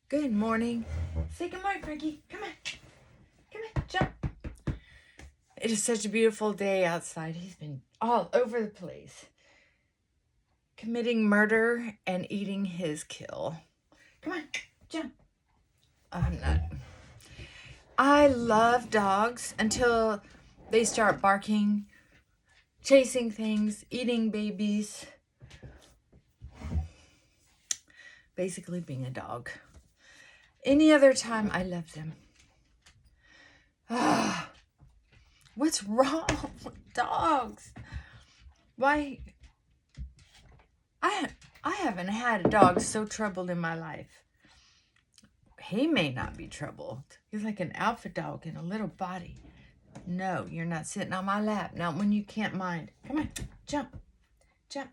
Good morning. Say good morning, Frankie. Come on. Come on, jump. It is such a beautiful day outside. He's been all over the place, committing murder and eating his kill. Come on, jump. I'm not. I love dogs until they start barking, chasing things, eating babies. Basically being a dog. Any other time, I love them. What's wrong with dogs? Why? I haven't had a dog so troubled in my life. He may not be troubled. He's like an alpha dog in a little body. No, you're not sitting on my lap. Not when you can't mind. Come on, jump, jump.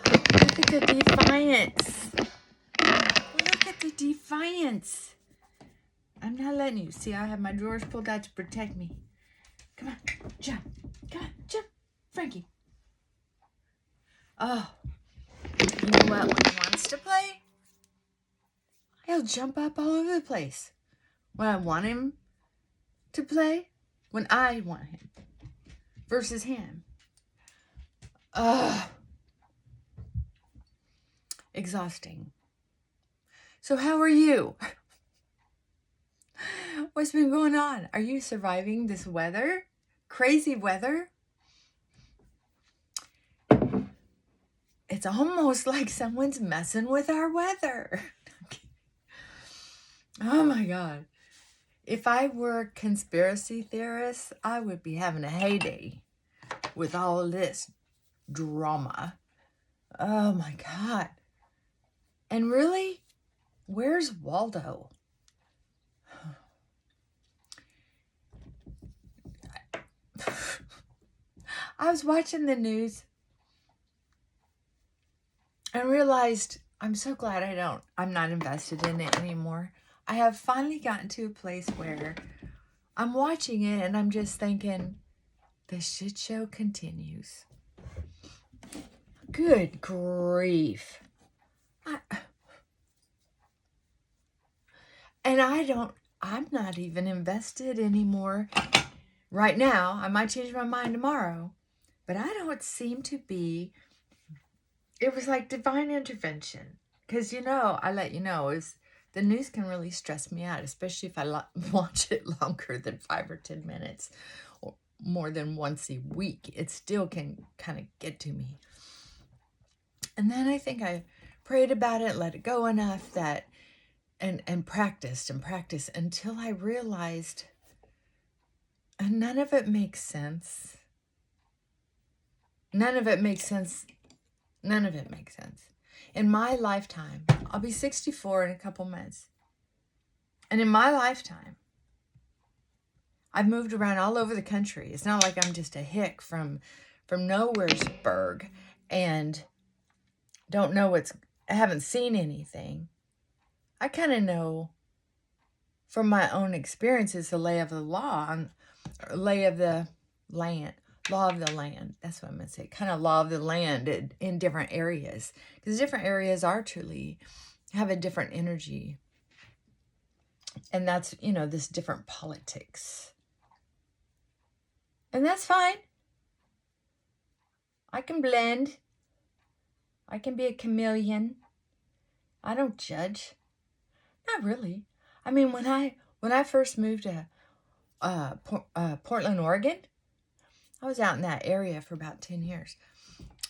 Look at the defiance. Look at the defiance. I'm not letting you. See, I have my drawers pulled out to protect me. Come on, jump. Come on, jump. Frankie. Oh, you know what? When he wants to play, he'll jump up all over the place. When I want him to play, when I want him versus him. Exhausting. So how are you? What's been going on? Are you surviving this weather? Crazy weather? It's almost like someone's messing with our weather. Oh my God. If I were a conspiracy theorist, I would be having a heyday with all this drama. Oh my God. And really, where's Waldo? I was watching the news and realized I'm so glad I'm not invested in it anymore. I have finally gotten to a place where I'm watching it and I'm just thinking, the shit show continues. Good grief. I'm not even invested anymore. Right now, I might change my mind tomorrow, but I don't seem to be. It was like divine intervention. Because, I let you know, the news can really stress me out, especially if I watch it longer than 5 or 10 minutes or more than once a week. It still can kind of get to me. And then I think I prayed about it, let it go enough that, and practiced until I realized none of it makes sense. None of it makes sense. None of it makes sense. In my lifetime, I'll be 64 in a couple months. And in my lifetime, I've moved around all over the country. It's not like I'm just a hick from Nowheresburg and I haven't seen anything. I kind of know from my own experiences the lay of the land. Law of the land. That's what I'm going to say. Kind of law of the land in different areas. Because different areas are truly have a different energy. And that's, this different politics. And that's fine. I can blend. I can be a chameleon. I don't judge. Not really. I mean, when I first moved to Portland, Oregon, I was out in that area for about 10 years.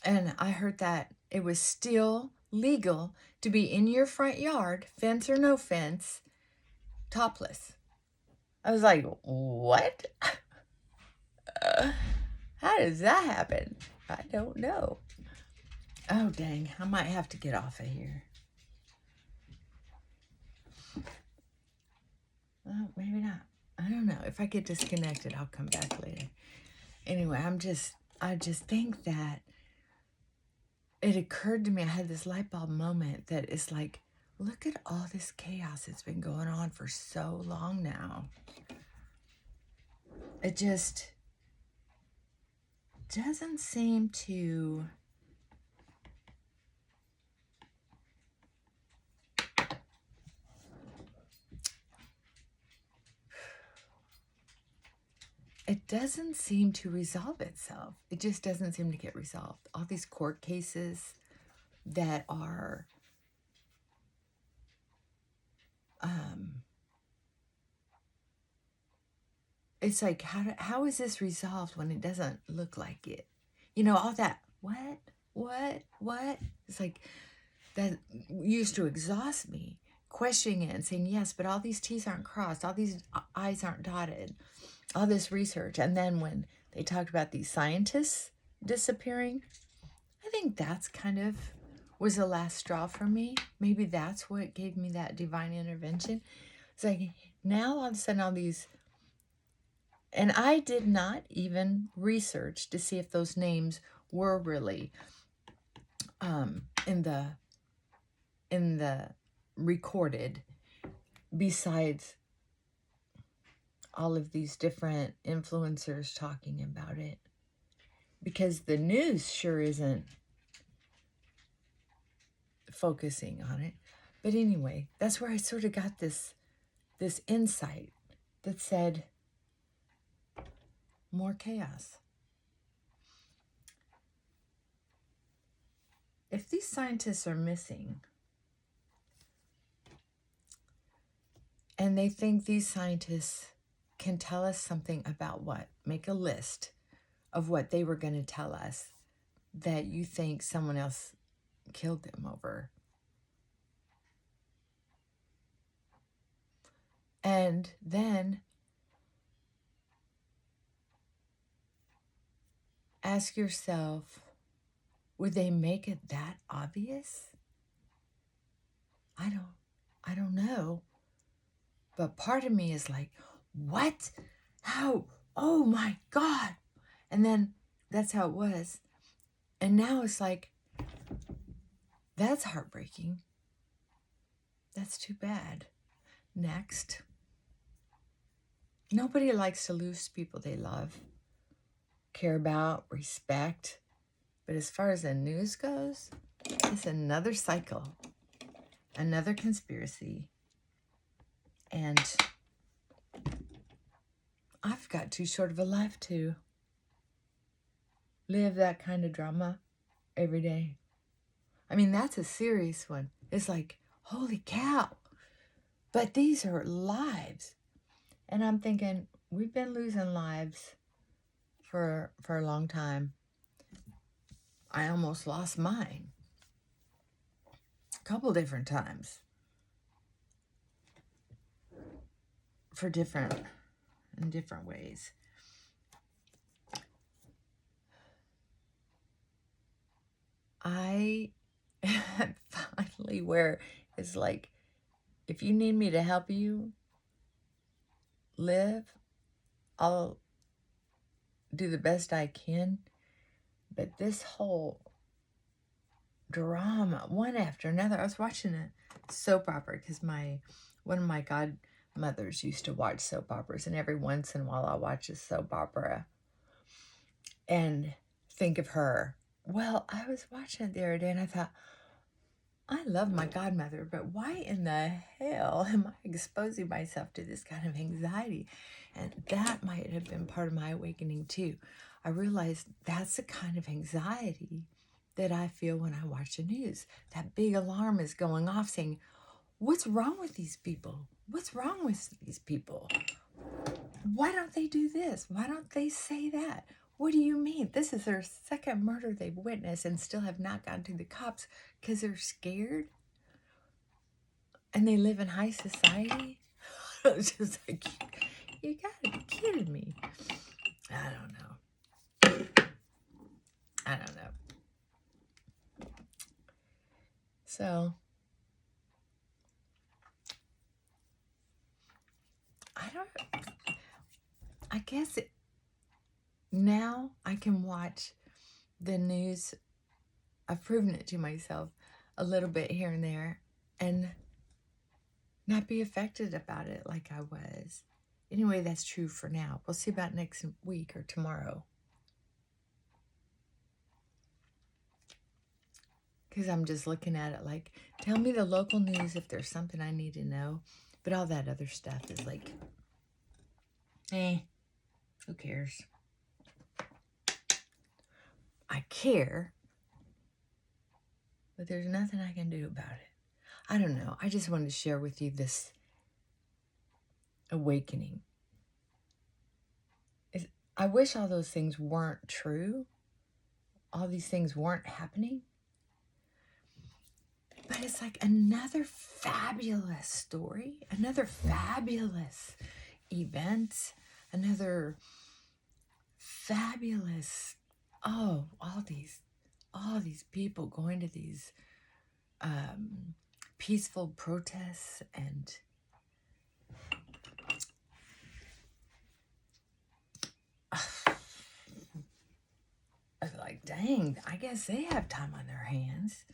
And I heard that it was still legal to be in your front yard, fence or no fence, topless. I was like, what? How does that happen? I don't know. Oh, dang. I might have to get off of here. Well, maybe not. I don't know. If I get disconnected, I'll come back later. Anyway, I just think that it occurred to me, I had this light bulb moment that is like, look at all this chaos that's been going on for so long now. It just doesn't seem to it doesn't seem to resolve itself. It just doesn't seem to get resolved. All these court cases that are it's like, how is this resolved when it doesn't look like it? You know, all that, what? It's like, that used to exhaust me, questioning it and saying, yes, but all these T's aren't crossed, all these I's aren't dotted, all this research. And then when they talked about these scientists disappearing, I think that's kind of was the last straw for me. Maybe that's what gave me that divine intervention. It's like, now all of a sudden all these, and I did not even research to see if those names were really in the recorded, besides all of these different influencers talking about it, because the news sure isn't focusing on it. But anyway, that's where I sort of got this insight that said, more chaos. If these scientists are missing, and they think these scientists can tell us something about what? Make a list of what they were going to tell us that you think someone else killed them over. And then ask yourself, would they make it that obvious? I don't know. But part of me is like, what? How? Oh my God. And then that's how it was. And now it's like, that's heartbreaking. That's too bad. Next. Nobody likes to lose people they love, care about, respect. But as far as the news goes, it's another cycle, another conspiracy. And I've got too short of a life to live that kind of drama every day. I mean, that's a serious one. It's like, holy cow. But these are lives. And I'm thinking, we've been losing lives for a long time. I almost lost mine a couple different times in different ways. I am finally where it's like, if you need me to help you live, I'll do the best I can. But this whole drama, one after another. I was watching a soap opera because one of my godmothers used to watch soap operas, and every once in a while I'll watch a soap opera and think of her. Well, I was watching it the other day and I thought, I love my godmother, but why in the hell am I exposing myself to this kind of anxiety? And that might have been part of my awakening too. I realized that's the kind of anxiety that I feel when I watch the news. That big alarm is going off saying, what's wrong with these people? What's wrong with these people? Why don't they do this? Why don't they say that? What do you mean? This is their second murder they've witnessed and still have not gone to the cops because they're scared? And they live in high society? It's just like, you gotta be kidding me. I don't know. So, I guess now I can watch the news. I've proven it to myself a little bit here and there and not be affected about it like I was. Anyway, that's true for now. We'll see about next week or tomorrow. Because I'm just looking at it like, tell me the local news if there's something I need to know. But all that other stuff is like, Who cares? I care, but there's nothing I can do about it. I don't know. I just wanted to share with you this awakening. I wish all those things weren't true. All these things weren't happening. But it's like another fabulous story, another fabulous event, another fabulous, all these people going to these peaceful protests, and I was like, dang, I guess they have time on their hands.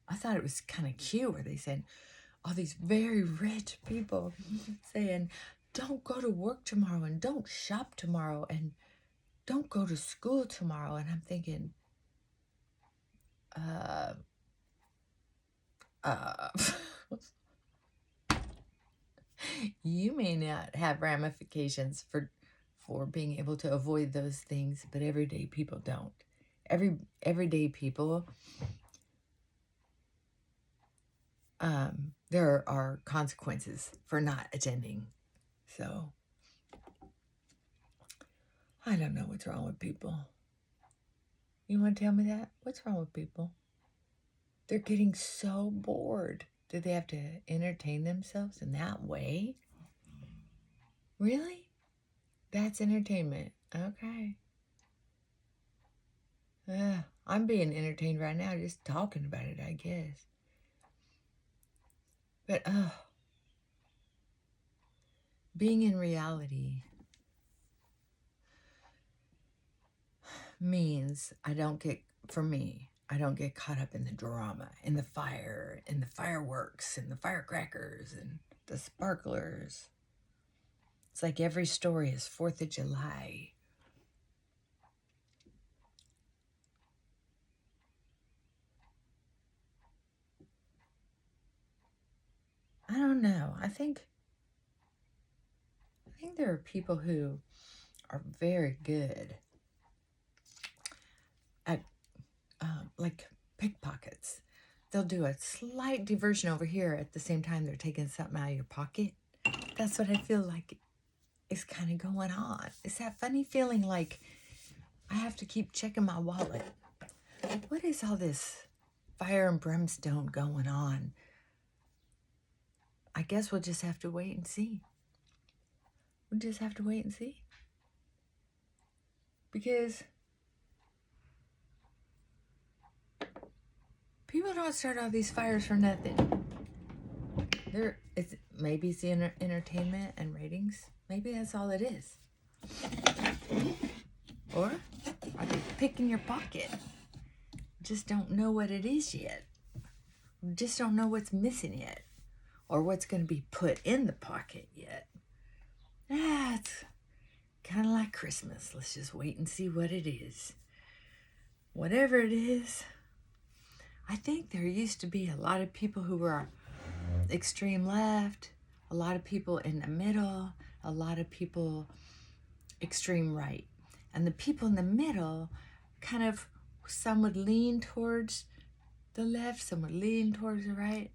I thought it was kind of cute where they said all these very rich people saying, don't go to work tomorrow, and don't shop tomorrow, and don't go to school tomorrow. And I'm thinking, you may not have ramifications for being able to avoid those things, but everyday people don't. Everyday people, there are consequences for not attending. So I don't know what's wrong with people. You want to tell me that? What's wrong with people? They're getting so bored. Do they have to entertain themselves in that way? Really? That's entertainment. Okay. I'm being entertained right now just talking about it, I guess. But, being in reality means I don't get caught up in the drama, in the fire, in the fireworks, in the firecrackers, and the sparklers. It's like every story is 4th of July. I don't know. I think there are people who are very good at like pickpockets. They'll do a slight diversion over here at the same time they're taking something out of your pocket. That's what I feel like is kind of going on. It's that funny feeling like I have to keep checking my wallet. What is all this fire and brimstone going on? I guess we'll just have to wait and see. We'll just have to wait and see. Because people don't start all these fires for nothing. Maybe it's the entertainment and ratings. Maybe that's all it is. Or are they picking your pocket? Just don't know what it is yet. Just don't know what's missing yet. Or what's going to be put in the pocket yet. It's kind of like Christmas. Let's just wait and see what it is. Whatever it is. I think there used to be a lot of people who were extreme left, a lot of people in the middle, a lot of people extreme right. And the people in the middle kind of, some would lean towards the left, some would lean towards the right.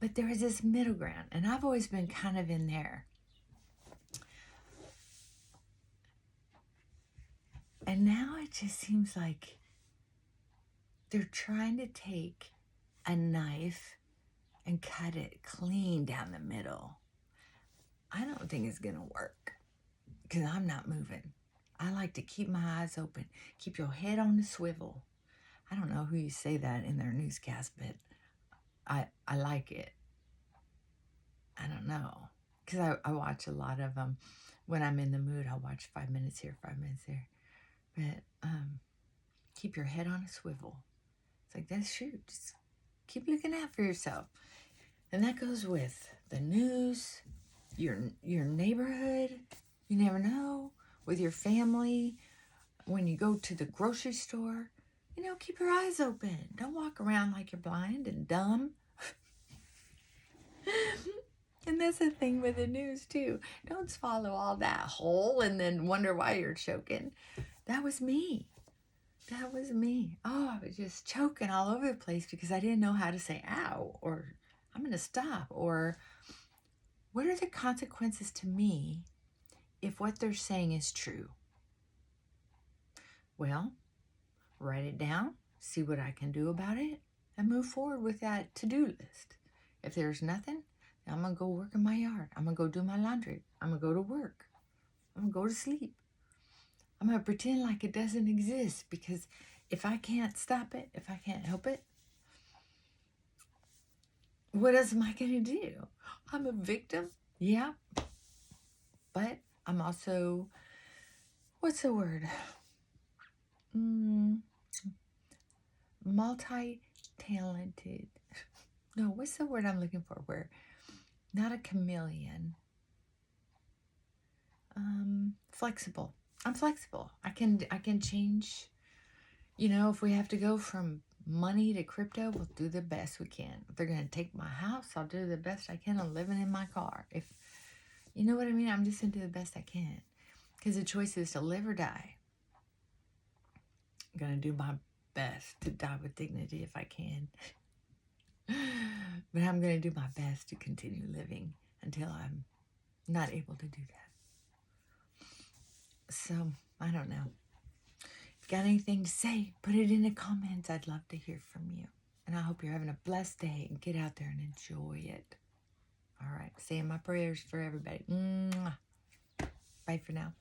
But there was this middle ground, and I've always been kind of in there. And now it just seems like they're trying to take a knife and cut it clean down the middle. I don't think it's going to work because I'm not moving. I like to keep my eyes open. Keep your head on the swivel. I don't know who you say that in their newscast, but I like it. I don't know. Because I watch a lot of them. When I'm in the mood, I'll watch 5 minutes here, 5 minutes there. But keep your head on a swivel. It's like, that's true. Just keep looking out for yourself. And that goes with the news, your neighborhood. You never know. With your family. When you go to the grocery store. Keep your eyes open. Don't walk around like you're blind and dumb. And And that's the thing with the news, too. Don't swallow all that whole and then wonder why you're choking. That was me. That was me. Oh, I was just choking all over the place because I didn't know how to say ow or I'm going to stop or what are the consequences to me if what they're saying is true? Well, write it down, see what I can do about it, and move forward with that to-do list. If there's nothing, then I'm going to go work in my yard. I'm going to go do my laundry. I'm going to go to work. I'm going to go to sleep. I'm going to pretend like it doesn't exist because if I can't stop it, if I can't help it, what else am I going to do? I'm a victim, yeah, but I'm also, what's the word? Multi-talented. No, what's the word I'm looking for? Where not a chameleon. Flexible. I'm flexible. I can change. You know, if we have to go from money to crypto, we'll do the best we can. If they're going to take my house, I'll do the best I can on living in my car. If you know what I mean, I'm just going to do the best I can. Because the choice is to live or die. I'm going to do my best to die with dignity if I can. But I'm going to do my best to continue living until I'm not able to do that. So, I don't know. If you got anything to say, put it in the comments. I'd love to hear from you. And I hope you're having a blessed day and get out there and enjoy it. All right. Saying my prayers for everybody. Mwah. Bye for now.